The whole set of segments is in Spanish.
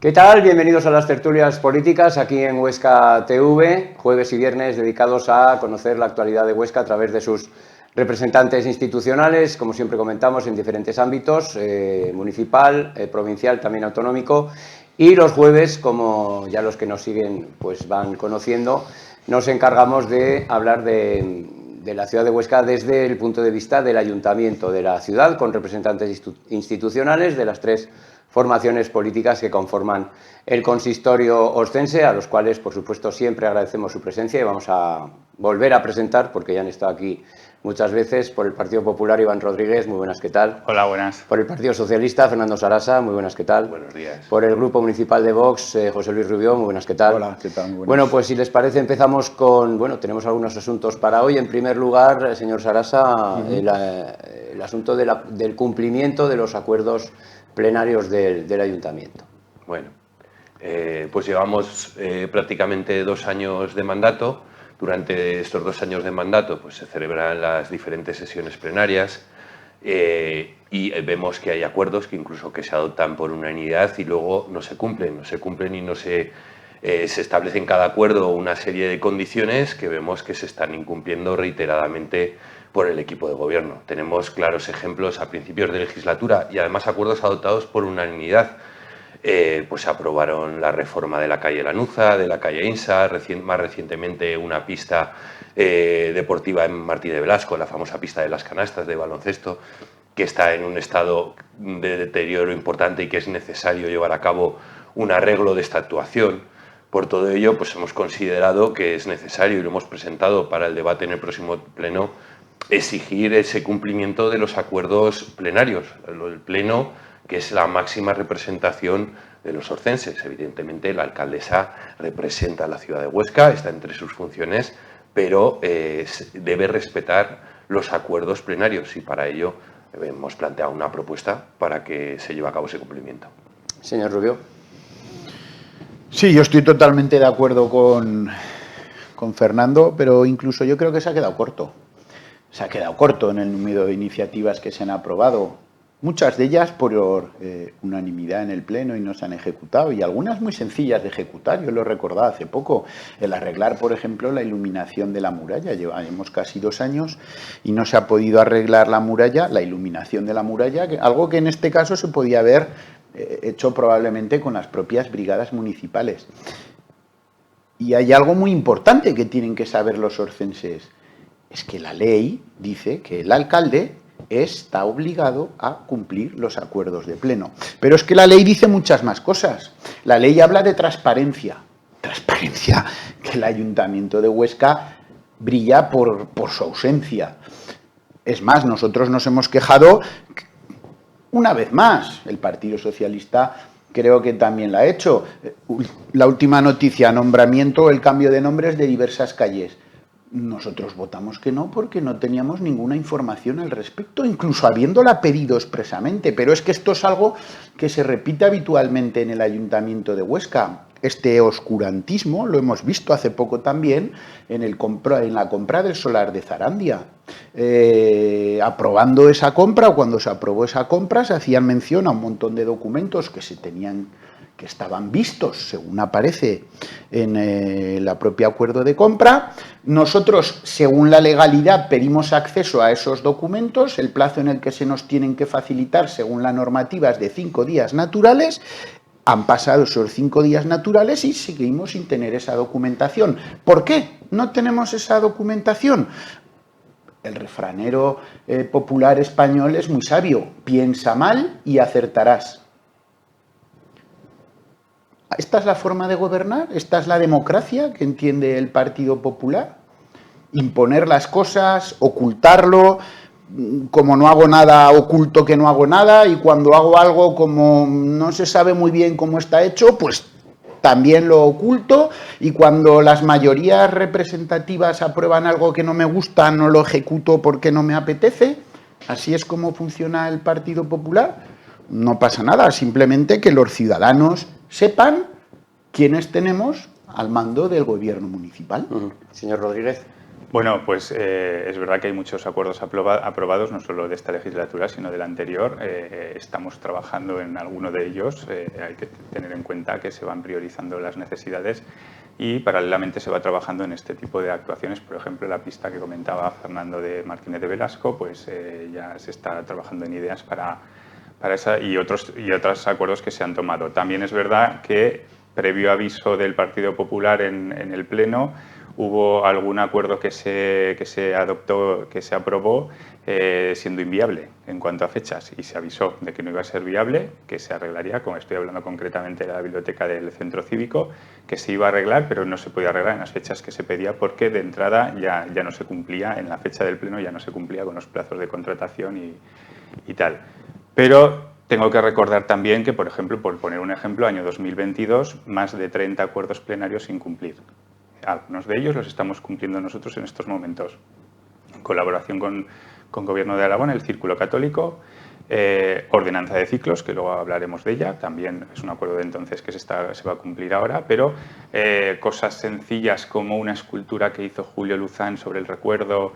¿Qué tal? Bienvenidos a las tertulias políticas aquí en Huesca TV, jueves y viernes dedicados a conocer la actualidad de Huesca a través de sus representantes institucionales, como siempre comentamos, en diferentes ámbitos, municipal, provincial, también autonómico, y los jueves, como ya los que nos siguen pues van conociendo, nos encargamos de hablar de la ciudad de Huesca desde el punto de vista del ayuntamiento de la ciudad, con representantes institucionales de las tres formaciones políticas que conforman el consistorio oscense, a los cuales, por supuesto, siempre agradecemos su presencia y vamos a volver a presentar, porque ya han estado aquí muchas veces. Por el Partido Popular, Iván Rodríguez, muy buenas, ¿qué tal? Hola, buenas. Por el Partido Socialista, Fernando Sarasa, muy buenas, ¿qué tal? Buenos días. Por el Grupo Municipal de Vox, José Luis Rubió, muy buenas, ¿qué tal? Hola, ¿qué tal? Muy buenas. Bueno, pues si les parece empezamos con, tenemos algunos asuntos para hoy. En primer lugar, señor Sarasa, el asunto del cumplimiento de los acuerdos plenarios del ayuntamiento. Bueno, pues llevamos prácticamente 2 años de mandato. Durante estos 2 años de mandato pues se celebran las diferentes sesiones plenarias y vemos que hay acuerdos que incluso que se adoptan por unanimidad y luego no se cumplen y no se establece en cada acuerdo una serie de condiciones que vemos que se están incumpliendo reiteradamente por el equipo de gobierno. Tenemos claros ejemplos a principios de legislatura y además acuerdos adoptados por unanimidad. Pues se aprobaron la reforma de la calle Lanuza, de la calle Insa, más recientemente una pista deportiva en Martí de Velasco, la famosa pista de las canastas de baloncesto, que está en un estado de deterioro importante y que es necesario llevar a cabo un arreglo de esta actuación. Por todo ello, pues hemos considerado que es necesario y lo hemos presentado para el debate en el próximo pleno, exigir ese cumplimiento de los acuerdos plenarios. El pleno, que es la máxima representación de los oscenses. Evidentemente, la alcaldesa representa a la ciudad de Huesca, está entre sus funciones, pero debe respetar los acuerdos plenarios y para ello hemos planteado una propuesta para que se lleve a cabo ese cumplimiento. Señor Rubió. Sí, yo estoy totalmente de acuerdo con Fernando, pero incluso yo creo que se ha quedado corto. Se ha quedado corto en el número de iniciativas que se han aprobado. Muchas de ellas por unanimidad en el Pleno y no se han ejecutado, y algunas muy sencillas de ejecutar. Yo lo recordaba hace poco, el arreglar, por ejemplo, la iluminación de la muralla. Llevamos casi 2 años y no se ha podido arreglar la muralla, la iluminación de la muralla, algo que en este caso se podía haber hecho probablemente con las propias brigadas municipales. Y hay algo muy importante que tienen que saber los oscenses. Es que la ley dice que el alcalde está obligado a cumplir los acuerdos de pleno. Pero es que la ley dice muchas más cosas. La ley habla de transparencia. Transparencia, que el Ayuntamiento de Huesca brilla por su ausencia. Es más, nosotros nos hemos quejado una vez más. El Partido Socialista creo que también la ha hecho. La última noticia, nombramiento, el cambio de nombres de diversas calles. Nosotros votamos que no porque no teníamos ninguna información al respecto, incluso habiéndola pedido expresamente. Pero es que esto es algo que se repite habitualmente en el Ayuntamiento de Huesca. Este oscurantismo lo hemos visto hace poco también en la compra del solar de Zarandia. Aprobando esa compra, o cuando se aprobó esa compra, se hacían mención a un montón de documentos que estaban vistos, según aparece en la propia acuerdo de compra. Nosotros, según la legalidad, pedimos acceso a esos documentos. El plazo en el que se nos tienen que facilitar, según la normativa, es de 5 días naturales. Han pasado esos 5 días naturales y seguimos sin tener esa documentación. ¿Por qué no tenemos esa documentación? El refranero popular español es muy sabio. Piensa mal y acertarás. ¿Esta es la forma de gobernar? ¿Esta es la democracia que entiende el Partido Popular? Imponer las cosas, ocultarlo, como no hago nada, oculto que no hago nada, y cuando hago algo, como no se sabe muy bien cómo está hecho, pues también lo oculto, y cuando las mayorías representativas aprueban algo que no me gusta, no lo ejecuto porque no me apetece. ¿Así es como funciona el Partido Popular? No pasa nada, simplemente que los ciudadanos sepan quiénes tenemos al mando del gobierno municipal. Señor Rodríguez. Bueno, pues es verdad que hay muchos acuerdos aprobados, no solo de esta legislatura, sino de la anterior. Estamos trabajando en alguno de ellos. Hay que tener en cuenta que se van priorizando las necesidades y paralelamente se va trabajando en este tipo de actuaciones. Por ejemplo, la pista que comentaba Fernando de Martínez de Velasco, pues ya se está trabajando en ideas para esa y otros acuerdos que se han tomado. También es verdad que, previo aviso del Partido Popular en el Pleno, hubo algún acuerdo que se adoptó, que se aprobó, siendo inviable en cuanto a fechas, y se avisó de que no iba a ser viable, que se arreglaría, como estoy hablando concretamente de la biblioteca del Centro Cívico, que se iba a arreglar, pero no se podía arreglar en las fechas que se pedía porque de entrada ya no se cumplía, en la fecha del Pleno ya no se cumplía con los plazos de contratación y tal. Pero tengo que recordar también que, por ejemplo, por poner un ejemplo, año 2022, más de 30 acuerdos plenarios sin cumplir. Algunos de ellos los estamos cumpliendo nosotros en estos momentos, en colaboración con Gobierno de Aragón, el Círculo Católico, ordenanza de ciclos, que luego hablaremos de ella, también es un acuerdo de entonces que se va a cumplir ahora, pero cosas sencillas como una escultura que hizo Julio Luzán sobre el recuerdo,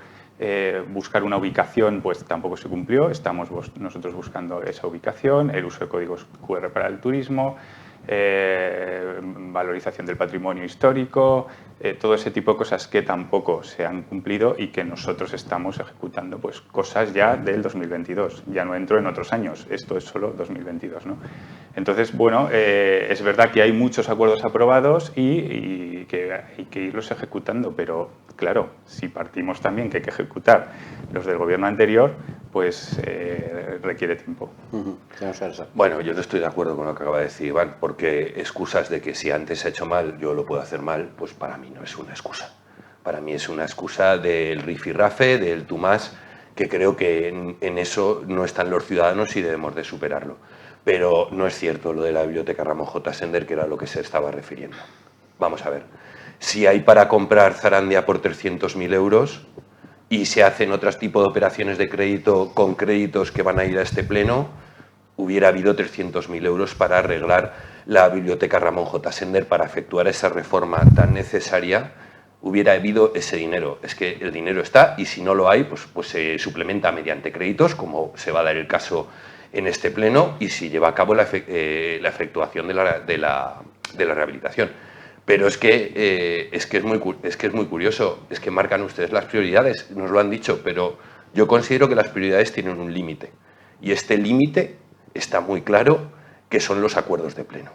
buscar una ubicación, pues tampoco se cumplió. Estamos nosotros buscando esa ubicación, el uso de códigos QR para el turismo, valorización del patrimonio histórico, todo ese tipo de cosas que tampoco se han cumplido y que nosotros estamos ejecutando, pues cosas ya del 2022. Ya no entro en otros años, esto es solo 2022, ¿no? Entonces, bueno, es verdad que hay muchos acuerdos aprobados y que hay que irlos ejecutando, pero claro, si partimos también que hay que ejecutar los del gobierno anterior, pues requiere tiempo. Bueno, yo no estoy de acuerdo con lo que acaba de decir Iván, porque excusas de que si antes se ha hecho mal, yo lo puedo hacer mal, pues para mí no es una excusa. Para mí es una excusa del rifirrafe, del tú más, que creo que en eso no están los ciudadanos y debemos de superarlo. Pero no es cierto lo de la biblioteca Ramón J. Sender, que era lo que se estaba refiriendo. Vamos a ver, si hay para comprar Zarandia por 300.000 euros y se hacen otros tipos de operaciones de crédito con créditos que van a ir a este pleno, hubiera habido 300.000 euros para arreglar la biblioteca Ramón J. Sender, para efectuar esa reforma tan necesaria. Hubiera habido ese dinero. Es que el dinero está y si no lo hay, pues se suplementa mediante créditos, como se va a dar el caso en este pleno, y si lleva a cabo la efectuación de la rehabilitación. Pero es que es muy curioso, es que marcan ustedes las prioridades, nos lo han dicho, pero yo considero que las prioridades tienen un límite, y este límite está muy claro, que son los acuerdos de pleno.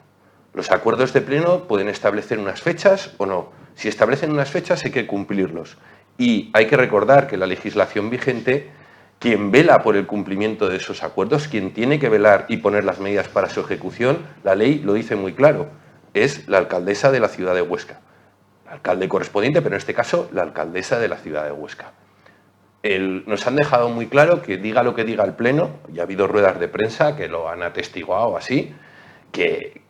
Los acuerdos de pleno pueden establecer unas fechas o no. Si establecen unas fechas hay que cumplirlos. Y hay que recordar que la legislación vigente, quien vela por el cumplimiento de esos acuerdos, quien tiene que velar y poner las medidas para su ejecución, la ley lo dice muy claro, es la alcaldesa de la ciudad de Huesca. El alcalde correspondiente, pero en este caso la alcaldesa de la ciudad de Huesca. Nos han dejado muy claro que diga lo que diga el Pleno, y ha habido ruedas de prensa que lo han atestiguado así, que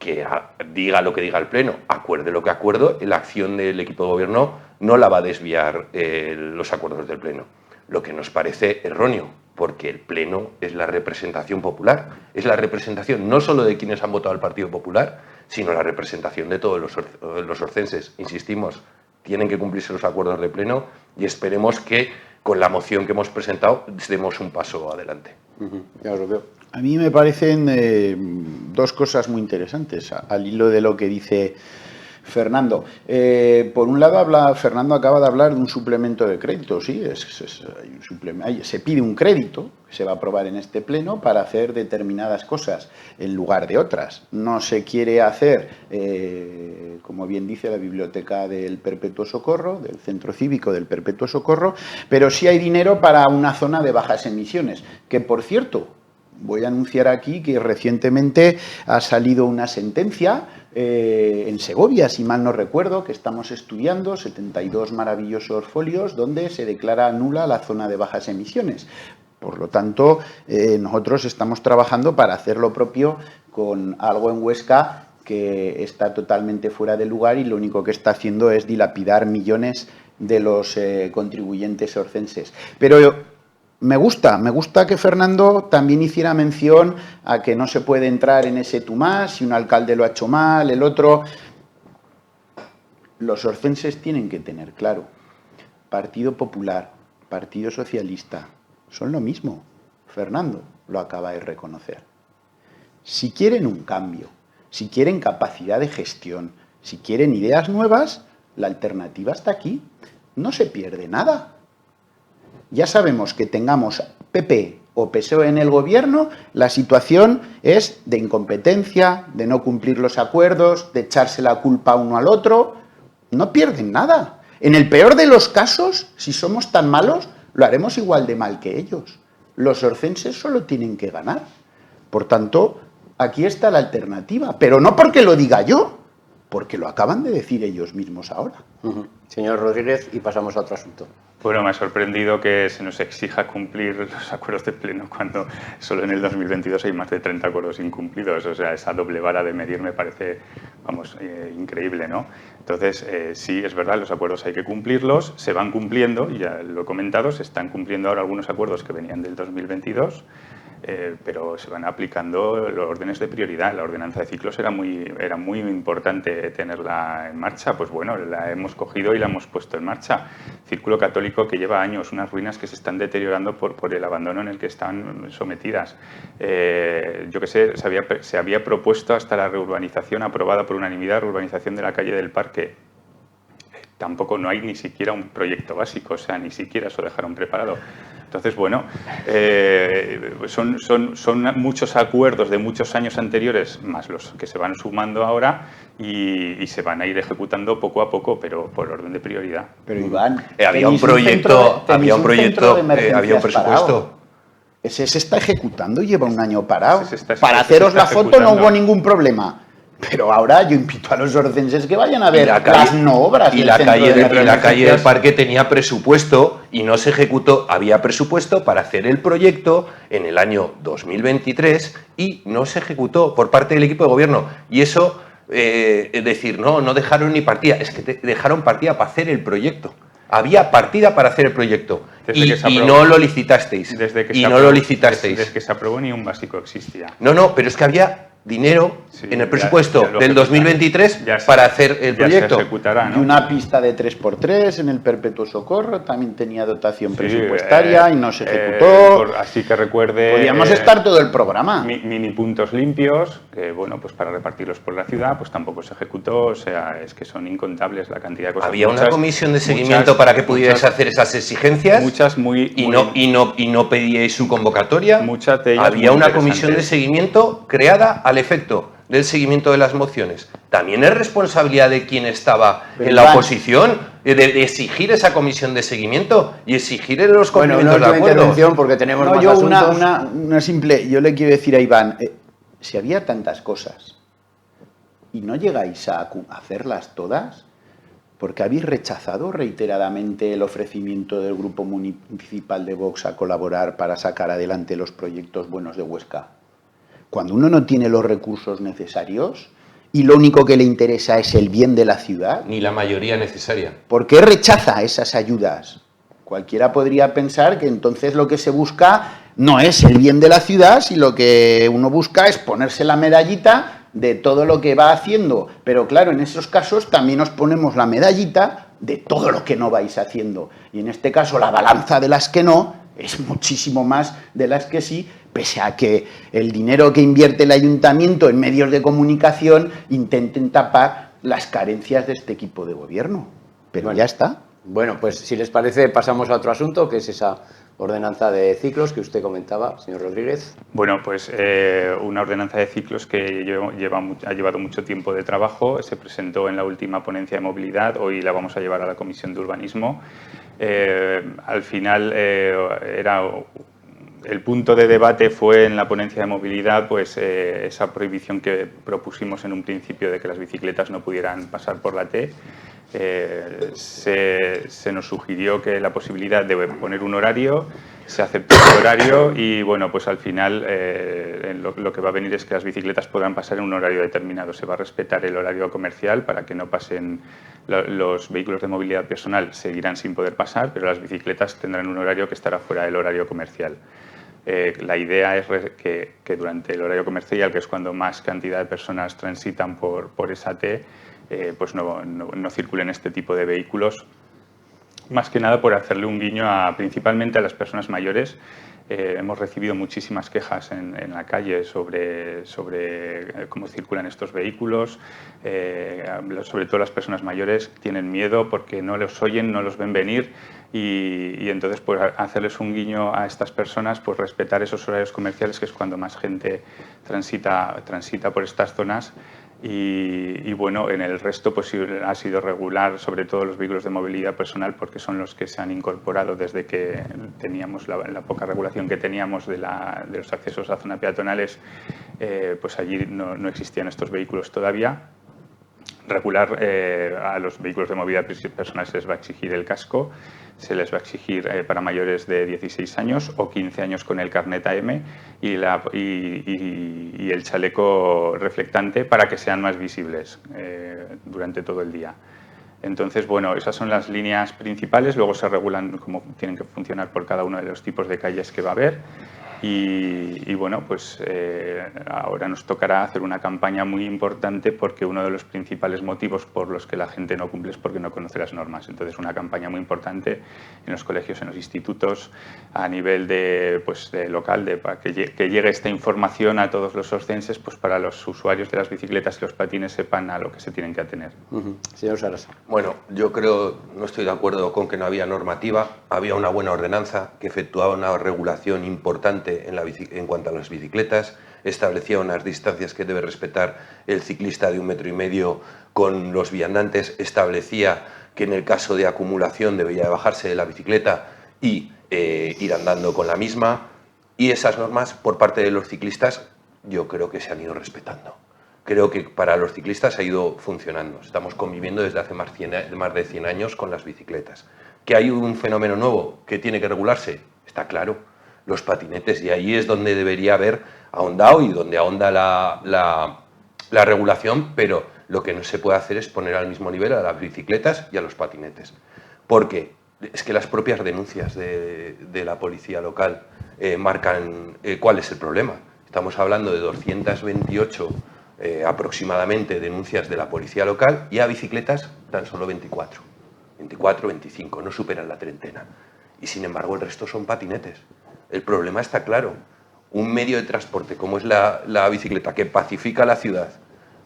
diga lo que diga el Pleno, acuerde lo que acuerdo, la acción del equipo de gobierno no la va a desviar los acuerdos del Pleno. Lo que nos parece erróneo, porque el Pleno es la representación popular, es la representación no solo de quienes han votado al Partido Popular, sino la representación de todos los orcenses. Insistimos, tienen que cumplirse los acuerdos de Pleno y esperemos que con la moción que hemos presentado demos un paso adelante. Ya os lo veo. A mí me parecen dos cosas muy interesantes al hilo de lo que dice Fernando. Por un lado, Fernando acaba de hablar de un suplemento de crédito. Sí, se pide un crédito que se va a aprobar en este pleno para hacer determinadas cosas en lugar de otras. No se quiere hacer, como bien dice, la biblioteca del Perpetuo Socorro, del Centro Cívico del Perpetuo Socorro, pero sí hay dinero para una zona de bajas emisiones, que por cierto, voy a anunciar aquí que recientemente ha salido una sentencia en Segovia, si mal no recuerdo, que estamos estudiando, 72 maravillosos folios, donde se declara nula la zona de bajas emisiones. Por lo tanto, nosotros estamos trabajando para hacer lo propio con algo en Huesca que está totalmente fuera de lugar y lo único que está haciendo es dilapidar millones de los contribuyentes orcenses. Pero me gusta que Fernando también hiciera mención a que no se puede entrar en ese tú más, si un alcalde lo ha hecho mal, el otro. Los orcenses tienen que tener claro Partido Popular, Partido Socialista, son lo mismo. Fernando lo acaba de reconocer. Si quieren un cambio, si quieren capacidad de gestión, si quieren ideas nuevas, la alternativa está aquí. No se pierde nada. Ya sabemos que tengamos PP o PSOE en el gobierno, la situación es de incompetencia, de no cumplir los acuerdos, de echarse la culpa uno al otro. No pierden nada. En el peor de los casos, si somos tan malos, lo haremos igual de mal que ellos. Los orcenses solo tienen que ganar. Por tanto, aquí está la alternativa. Pero no porque lo diga yo, porque lo acaban de decir ellos mismos ahora. Señor Rodríguez, y pasamos a otro asunto. Bueno, me ha sorprendido que se nos exija cumplir los acuerdos de pleno cuando solo en el 2022 hay más de 30 acuerdos incumplidos. O sea, esa doble vara de medir me parece, vamos, increíble, ¿no? Entonces, sí, es verdad, los acuerdos hay que cumplirlos, se van cumpliendo, ya lo he comentado, se están cumpliendo ahora algunos acuerdos que venían del 2022, pero se van aplicando los órdenes de prioridad. La ordenanza de ciclos era muy importante tenerla en marcha. Pues bueno, la hemos cogido y la hemos puesto en marcha. Círculo Católico que lleva años, unas ruinas que se están deteriorando por el abandono en el que están sometidas. Yo qué sé, se había propuesto hasta la reurbanización aprobada por unanimidad, reurbanización de la calle del Parque. Tampoco no hay ni siquiera un proyecto básico, o sea, ni siquiera eso dejaron preparado. Entonces, bueno, son muchos acuerdos de muchos años anteriores, más los que se van sumando ahora y se van a ir ejecutando poco a poco, pero por orden de prioridad. Pero Iván, había un proyecto, había un presupuesto. Ese se está ejecutando y lleva un año parado. Para se haceros está la foto no ejecutando. hubo ningún problema. Pero ahora yo invito a los orcenses que vayan a ver las no obras. Y del la centro calle, de la calle del Parque tenía presupuesto y no se ejecutó. Había presupuesto para hacer el proyecto en el año 2023 y no se ejecutó por parte del equipo de gobierno. Y eso, es decir, no dejaron ni partida. Es que dejaron partida para hacer el proyecto. Había partida para hacer el proyecto y no lo licitasteis. Desde que se aprobó ni un básico existía. No, pero es que había dinero en el presupuesto del 2023 para hacer el proyecto. Se ejecutará, ¿no? Y una pista de 3x3 en el Perpetuo Socorro también tenía dotación presupuestaria y no se ejecutó. Así que recuerde... Podíamos estar todo el programa. Mini puntos limpios, que bueno, pues para repartirlos por la ciudad, pues tampoco se ejecutó. O sea, es que son incontables la cantidad de cosas. Había una comisión de seguimiento para que pudierais hacer esas exigencias. Muchas y no pedíais su convocatoria. Muchas de ellas. Había una comisión de seguimiento creada al efecto del seguimiento de las mociones. También es responsabilidad de quien estaba en la oposición de exigir esa comisión de seguimiento y exigir los cumplimientos de acuerdos. Intervención porque tenemos más asuntos. Una simple, yo le quiero decir a Iván, si había tantas cosas y no llegáis a hacerlas todas, porque habéis rechazado reiteradamente el ofrecimiento del Grupo Municipal de Vox a colaborar para sacar adelante los proyectos buenos de Huesca. Cuando uno no tiene los recursos necesarios y lo único que le interesa es el bien de la ciudad. Ni la mayoría necesaria. ¿Por qué rechaza esas ayudas? Cualquiera podría pensar que entonces lo que se busca no es el bien de la ciudad, si lo que uno busca es ponerse la medallita de todo lo que va haciendo. Pero claro, en esos casos también os ponemos la medallita de todo lo que no vais haciendo. Y en este caso la balanza de las que no es muchísimo más de las que sí, pese a que el dinero que invierte el ayuntamiento en medios de comunicación intenten tapar las carencias de este equipo de gobierno. Pero bueno, ya está. Bueno, pues si les parece pasamos a otro asunto, que es esa ordenanza de ciclos que usted comentaba, señor Rodríguez. Bueno, pues una ordenanza de ciclos que ha llevado mucho tiempo de trabajo, se presentó en la última ponencia de movilidad, hoy la vamos a llevar a la Comisión de Urbanismo. Al final el punto de debate fue en la ponencia de movilidad, pues esa prohibición que propusimos en un principio de que las bicicletas no pudieran pasar por la T. Se nos sugirió que la posibilidad de poner un horario, se aceptó el horario y bueno, pues al final lo que va a venir es que las bicicletas podrán pasar en un horario determinado. Se va a respetar el horario comercial para que no pasen los vehículos de movilidad personal, seguirán sin poder pasar, pero las bicicletas tendrán un horario que estará fuera del horario comercial. La idea es que durante el horario comercial, que es cuando más cantidad de personas transitan por esa T, pues no circulen este tipo de vehículos más que nada por hacerle un guiño principalmente a las personas mayores. Hemos recibido muchísimas quejas en la calle sobre cómo circulan estos vehículos. Sobre todo las personas mayores tienen miedo porque no los oyen, no los ven venir y entonces pues hacerles un guiño a estas personas, pues respetar esos horarios comerciales, que es cuando más gente transita por estas zonas. Y bueno, en el resto pues ha sido regular, sobre todo los vehículos de movilidad personal, porque son los que se han incorporado desde que teníamos la poca regulación que teníamos de los accesos a zonas peatonales, pues allí no existían estos vehículos todavía. Regular a los vehículos de movilidad personal se les va a exigir el casco, se les va a exigir para mayores de 16 años o 15 años con el carnet AM y el chaleco reflectante para que sean más visibles durante todo el día. Entonces, bueno, esas son las líneas principales, luego se regulan cómo tienen que funcionar por cada uno de los tipos de calles que va a haber. Y bueno, pues ahora nos tocará hacer una campaña muy importante porque uno de los principales motivos por los que la gente no cumple es porque no conoce las normas. Entonces, una campaña muy importante en los colegios, en los institutos, a nivel de local, para que llegue esta información a todos los oscenses, pues para los usuarios de las bicicletas y los patines sepan a lo que se tienen que atener. Señor Sarasa. Bueno, yo no estoy de acuerdo con que no había normativa, había una buena ordenanza que efectuaba una regulación importante en cuanto a las bicicletas, establecía unas distancias que debe respetar el ciclista de 1,5 metros con los viandantes, establecía que en el caso de acumulación debería bajarse de la bicicleta y ir andando con la misma, y esas normas por parte de los ciclistas yo creo que se han ido respetando. Creo que para los ciclistas ha ido funcionando. Estamos conviviendo desde hace más de 100 años con las bicicletas. ¿Que hay un fenómeno nuevo que tiene que regularse? Está claro. Los patinetes, y ahí es donde debería haber ahondado y donde ahonda la regulación, pero lo que no se puede hacer es poner al mismo nivel a las bicicletas y a los patinetes. Porque es que las propias denuncias de la policía local marcan cuál es el problema. Estamos hablando de 228 aproximadamente denuncias de la policía local y a bicicletas tan solo 24, 25, no superan la treintena. Y sin embargo el resto son patinetes. El problema está claro. Un medio de transporte como es la bicicleta, que pacifica la ciudad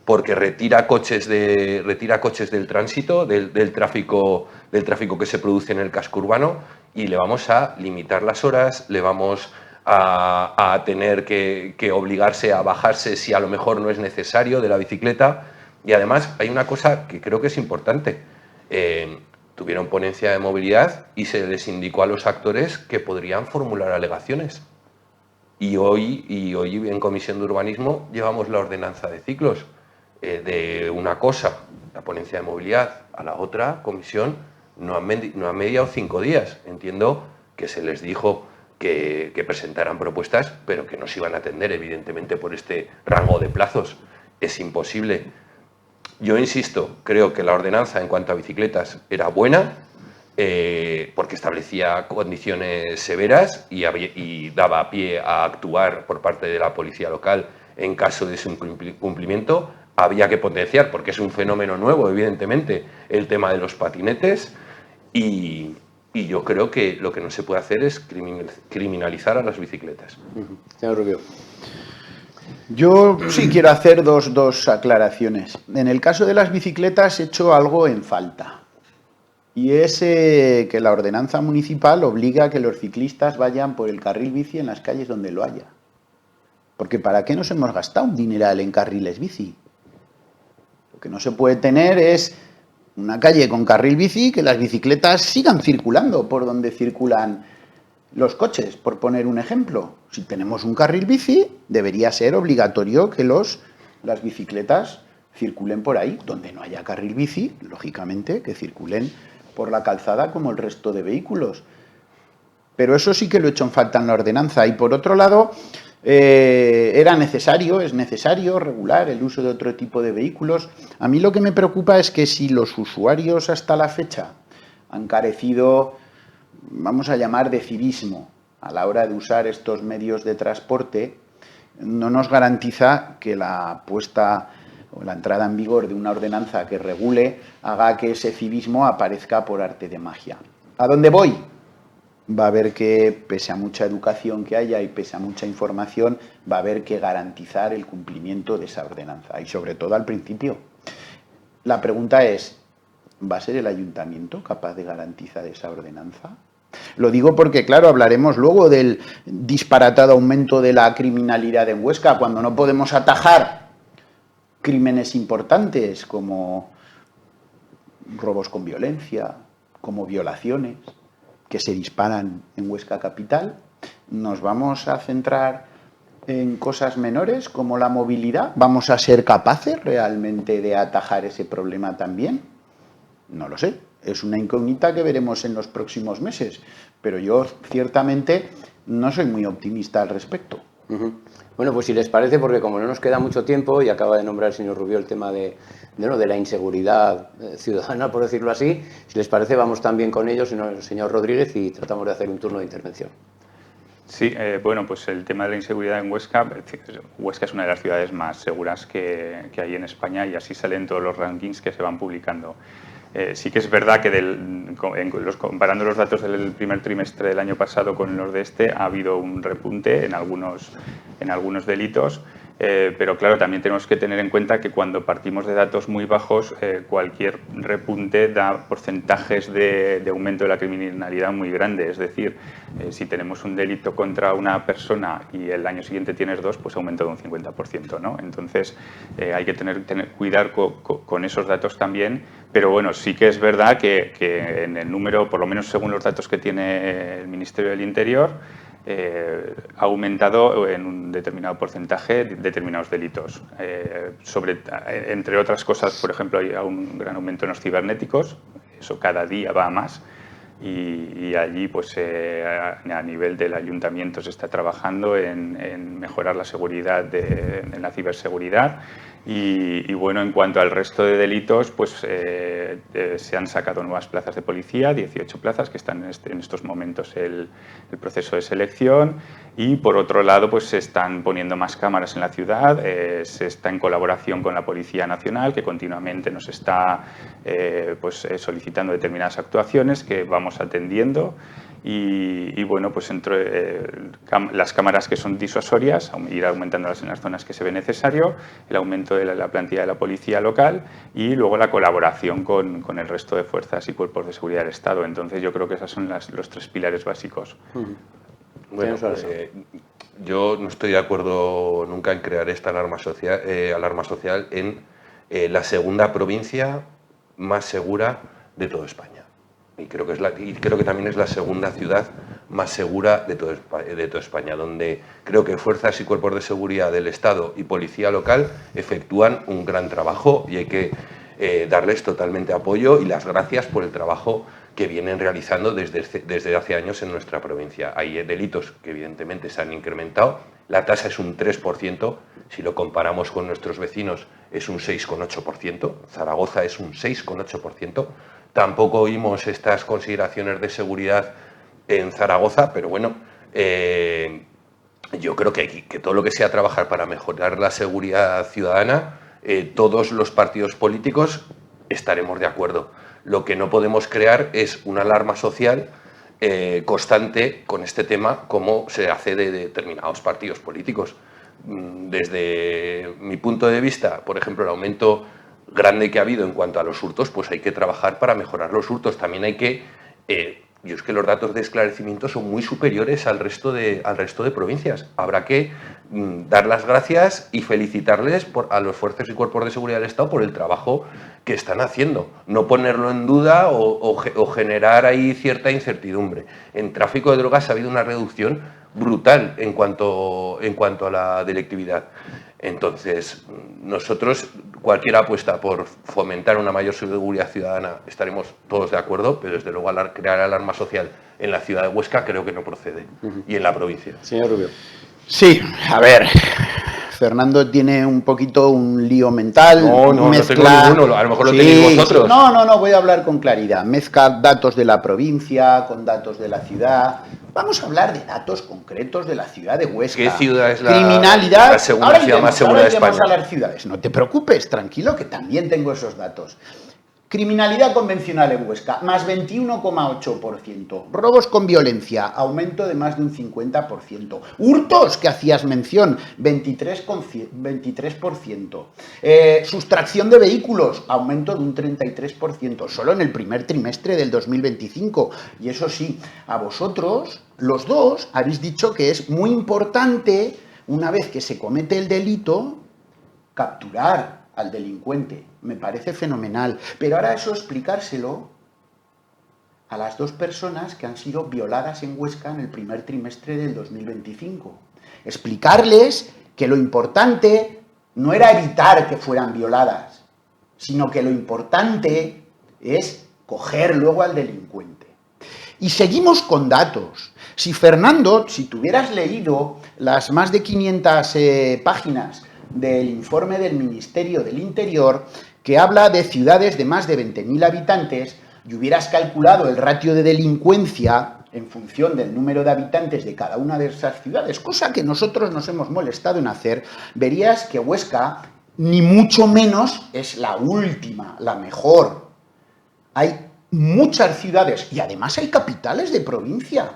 porque retira coches del tránsito, del tráfico que se produce en el casco urbano, y le vamos a limitar las horas, le vamos a tener que obligarse a bajarse si a lo mejor no es necesario de la bicicleta. Y además hay una cosa que creo que es importante. Tuvieron ponencia de movilidad y se les indicó a los actores que podrían formular alegaciones. Y hoy en Comisión de Urbanismo llevamos la ordenanza de ciclos. De una cosa, la ponencia de movilidad, a la otra comisión no han mediado 5 días. Entiendo que se les dijo que presentaran propuestas, pero que no se iban a atender, evidentemente, por este rango de plazos. Es imposible. Yo insisto, creo que la ordenanza en cuanto a bicicletas era buena, porque establecía condiciones severas y daba pie a actuar por parte de la policía local en caso de su incumplimiento. Había que potenciar, porque es un fenómeno nuevo, evidentemente, el tema de los patinetes, y yo creo que lo que no se puede hacer es criminalizar a las bicicletas. Señor Rubio. Yo sí quiero hacer dos aclaraciones. En el caso de las bicicletas he hecho algo en falta, y es que la ordenanza municipal obliga a que los ciclistas vayan por el carril bici en las calles donde lo haya. Porque ¿para qué nos hemos gastado un dineral en carriles bici? Lo que no se puede tener es una calle con carril bici, que las bicicletas sigan circulando por donde circulan los coches, por poner un ejemplo. Si tenemos un carril bici, debería ser obligatorio que las bicicletas circulen por ahí. Donde no haya carril bici, lógicamente, que circulen por la calzada como el resto de vehículos. Pero eso sí que lo he hecho en falta en la ordenanza. Y por otro lado, es necesario regular el uso de otro tipo de vehículos. A mí lo que me preocupa es que si los usuarios hasta la fecha han carecido, vamos a llamar, de civismo a la hora de usar estos medios de transporte, no nos garantiza que la puesta o la entrada en vigor de una ordenanza que regule haga que ese civismo aparezca por arte de magia. ¿A dónde voy? Va a haber que, pese a mucha educación que haya y pese a mucha información, va a haber que garantizar el cumplimiento de esa ordenanza y sobre todo al principio. La pregunta es, ¿va a ser el ayuntamiento capaz de garantizar esa ordenanza? Lo digo porque, claro, hablaremos luego del disparatado aumento de la criminalidad en Huesca, cuando no podemos atajar crímenes importantes como robos con violencia, como violaciones, que se disparan en Huesca capital. ¿Nos vamos a centrar en cosas menores como la movilidad? ¿Vamos a ser capaces realmente de atajar ese problema también? No lo sé. Es una incógnita que veremos en los próximos meses. Pero yo, ciertamente, no soy muy optimista al respecto. Bueno, pues si les parece, porque como no nos queda mucho tiempo, y acaba de nombrar el señor Rubio el tema de la inseguridad ciudadana, por decirlo así, si les parece, vamos también con ellos, señor Rodríguez, y tratamos de hacer un turno de intervención. Sí, bueno, pues el tema de la inseguridad en Huesca, Huesca es una de las ciudades más seguras que hay en España y así salen todos los rankings que se van publicando. Sí que es verdad que comparando los datos del primer trimestre del año pasado con los de este, ha habido un repunte en algunos delitos, pero claro, también tenemos que tener en cuenta que cuando partimos de datos muy bajos, cualquier repunte da porcentajes de aumento de la criminalidad muy grande. Es decir, si tenemos un delito contra una persona y el año siguiente tienes dos, pues aumenta de un 50%, ¿no? Entonces, hay que cuidar con esos datos también. Pero bueno, sí que es verdad que en el número, por lo menos según los datos que tiene el Ministerio del Interior, ha aumentado en un determinado porcentaje determinados delitos. Entre otras cosas, por ejemplo, hay un gran aumento en los cibernéticos, eso cada día va a más. Y allí, pues a nivel del ayuntamiento se está trabajando en mejorar la seguridad, en la ciberseguridad. Y bueno, en cuanto al resto de delitos, pues se han sacado nuevas plazas de policía, 18 plazas que están en estos momentos el proceso de selección. Y por otro lado, pues se están poniendo más cámaras en la ciudad, se está en colaboración con la Policía Nacional, que continuamente nos está solicitando determinadas actuaciones que vamos atendiendo. Y bueno, pues entre las cámaras que son disuasorias, ir aumentándolas en las zonas que se ve necesario, el aumento de la plantilla de la policía local y luego la colaboración con el resto de fuerzas y cuerpos de seguridad del Estado. Entonces yo creo que esos son los tres pilares básicos. Bueno, yo no estoy de acuerdo nunca en crear esta alarma social en la segunda provincia más segura de toda España. Y creo que también es la segunda ciudad más segura de toda España, donde creo que fuerzas y cuerpos de seguridad del Estado y policía local efectúan un gran trabajo y hay que darles totalmente apoyo y las gracias por el trabajo que vienen realizando desde hace años en nuestra provincia. Hay delitos que evidentemente se han incrementado, la tasa es un 3%, si lo comparamos con nuestros vecinos es un 6,8%, Zaragoza es un 6,8%, tampoco oímos estas consideraciones de seguridad en Zaragoza, pero bueno, yo creo que todo lo que sea trabajar para mejorar la seguridad ciudadana, todos los partidos políticos estaremos de acuerdo. Lo que no podemos crear es una alarma social constante con este tema como se hace de determinados partidos políticos. Desde mi punto de vista, por ejemplo, el aumento grande que ha habido en cuanto a los hurtos, pues hay que trabajar para mejorar los hurtos. También hay que... yo es que los datos de esclarecimiento son muy superiores al resto de provincias. Habrá que dar las gracias y felicitarles a los fuerzas y cuerpos de seguridad del Estado por el trabajo que están haciendo. No ponerlo en duda o generar ahí cierta incertidumbre. En tráfico de drogas ha habido una reducción brutal en cuanto a la delictividad. Entonces, nosotros, cualquier apuesta por fomentar una mayor seguridad ciudadana, estaremos todos de acuerdo, pero desde luego crear alarma social en la ciudad de Huesca creo que no procede, y en la provincia. Señor Rubio. Sí, a ver, Fernando tiene un poquito un lío mental. No tengo ninguno, a lo mejor lo tenéis vosotros. No, voy a hablar con claridad. Mezcla datos de la provincia con datos de la ciudad. Vamos a hablar de datos concretos de la ciudad de Huesca. ¿Qué ciudad es la criminalidad? ciudad más segura de España? A las ciudades. No te preocupes, tranquilo, que también tengo esos datos. Criminalidad convencional en Huesca, más 21,8%. Robos con violencia, aumento de más de un 50%. Hurtos, que hacías mención, 23%. Sustracción de vehículos, aumento de un 33%, solo en el primer trimestre del 2025. Y eso sí, a vosotros, los dos, habéis dicho que es muy importante, una vez que se comete el delito, capturar al delincuente. Me parece fenomenal. Pero ahora eso explicárselo a las dos personas que han sido violadas en Huesca en el primer trimestre del 2025. Explicarles que lo importante no era evitar que fueran violadas, sino que lo importante es coger luego al delincuente. Y seguimos con datos. Si Fernando, si tú hubieras leído las más de 500 páginas del informe del Ministerio del Interior, que habla de ciudades de más de 20.000 habitantes, y hubieras calculado el ratio de delincuencia en función del número de habitantes de cada una de esas ciudades, cosa que nosotros nos hemos molestado en hacer, verías que Huesca, ni mucho menos, es la última, la mejor. Hay muchas ciudades, y además hay capitales de provincia,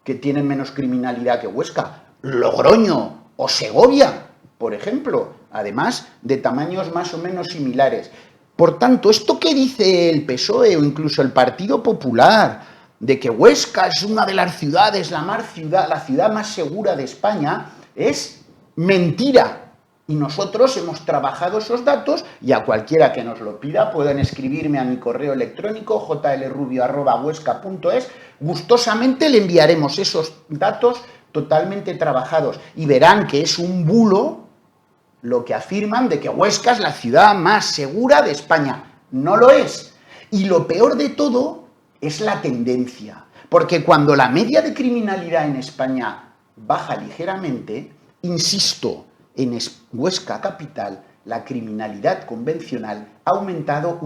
que tienen menos criminalidad que Huesca. Logroño o Segovia, por ejemplo, además de tamaños más o menos similares. Por tanto, esto que dice el PSOE o incluso el Partido Popular, de que Huesca es una de las ciudades, la ciudad más segura de España, es mentira. Y nosotros hemos trabajado esos datos, y a cualquiera que nos lo pida pueden escribirme a mi correo electrónico jlrubio@huesca.es. Gustosamente le enviaremos esos datos totalmente trabajados y verán que es un bulo lo que afirman de que Huesca es la ciudad más segura de España. No lo es. Y lo peor de todo es la tendencia. Porque cuando la media de criminalidad en España baja ligeramente, insisto, en Huesca capital, la criminalidad convencional ha aumentado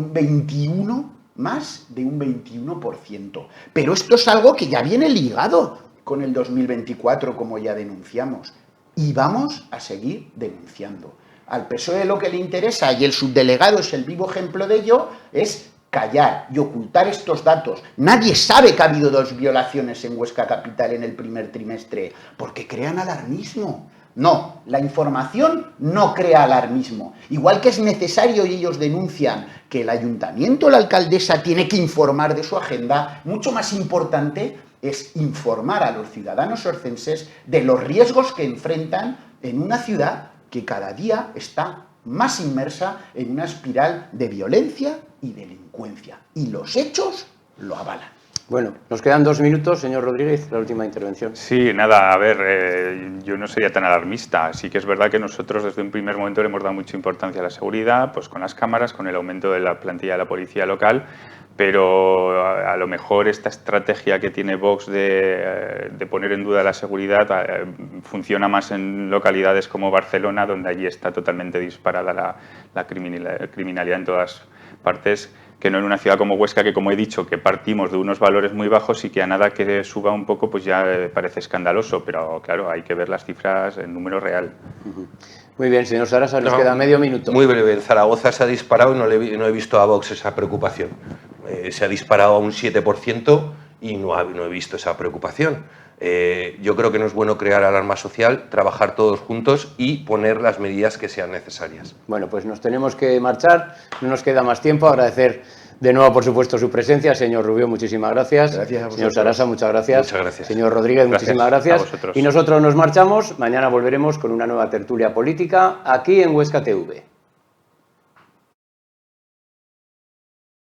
más de un 21%. Pero esto es algo que ya viene ligado con el 2024, como ya denunciamos. Y vamos a seguir denunciando. Al PSOE lo que le interesa, y el subdelegado es el vivo ejemplo de ello, es callar y ocultar estos datos. Nadie sabe que ha habido 2 violaciones en Huesca capital en el primer trimestre, porque crean alarmismo. No, la información no crea alarmismo. Igual que es necesario, y ellos denuncian, que el ayuntamiento o la alcaldesa tiene que informar de su agenda, mucho más importante es informar a los ciudadanos orcenses de los riesgos que enfrentan en una ciudad que cada día está más inmersa en una espiral de violencia y delincuencia. Y los hechos lo avalan. Bueno, nos quedan 2 minutos, señor Rodríguez, la última intervención. Sí, nada, a ver, yo no sería tan alarmista. Sí que es verdad que nosotros desde un primer momento le hemos dado mucha importancia a la seguridad, pues con las cámaras, con el aumento de la plantilla de la policía local, pero a lo mejor esta estrategia que tiene Vox de poner en duda la seguridad funciona más en localidades como Barcelona, donde allí está totalmente disparada la criminalidad en todas partes, que no en una ciudad como Huesca, que como he dicho, que partimos de unos valores muy bajos y que a nada que suba un poco, pues ya parece escandaloso, pero claro, hay que ver las cifras en número real. Muy bien, señor Sarasa, nos queda medio minuto. Muy breve, en Zaragoza se ha disparado y no he visto a Vox esa preocupación. Se ha disparado a un 7% y no he visto esa preocupación. Yo creo que no es bueno crear alarma social, trabajar todos juntos y poner las medidas que sean necesarias. Bueno, pues nos tenemos que marchar, no nos queda más tiempo. Agradecer de nuevo, por supuesto, su presencia. Señor Rubio, muchísimas gracias. Gracias a vosotros. Señor Sarasa, muchas gracias. Muchas gracias. Señor Rodríguez, muchísimas gracias. A vosotros. Y nosotros nos marchamos. Mañana volveremos con una nueva tertulia política aquí en Huesca TV.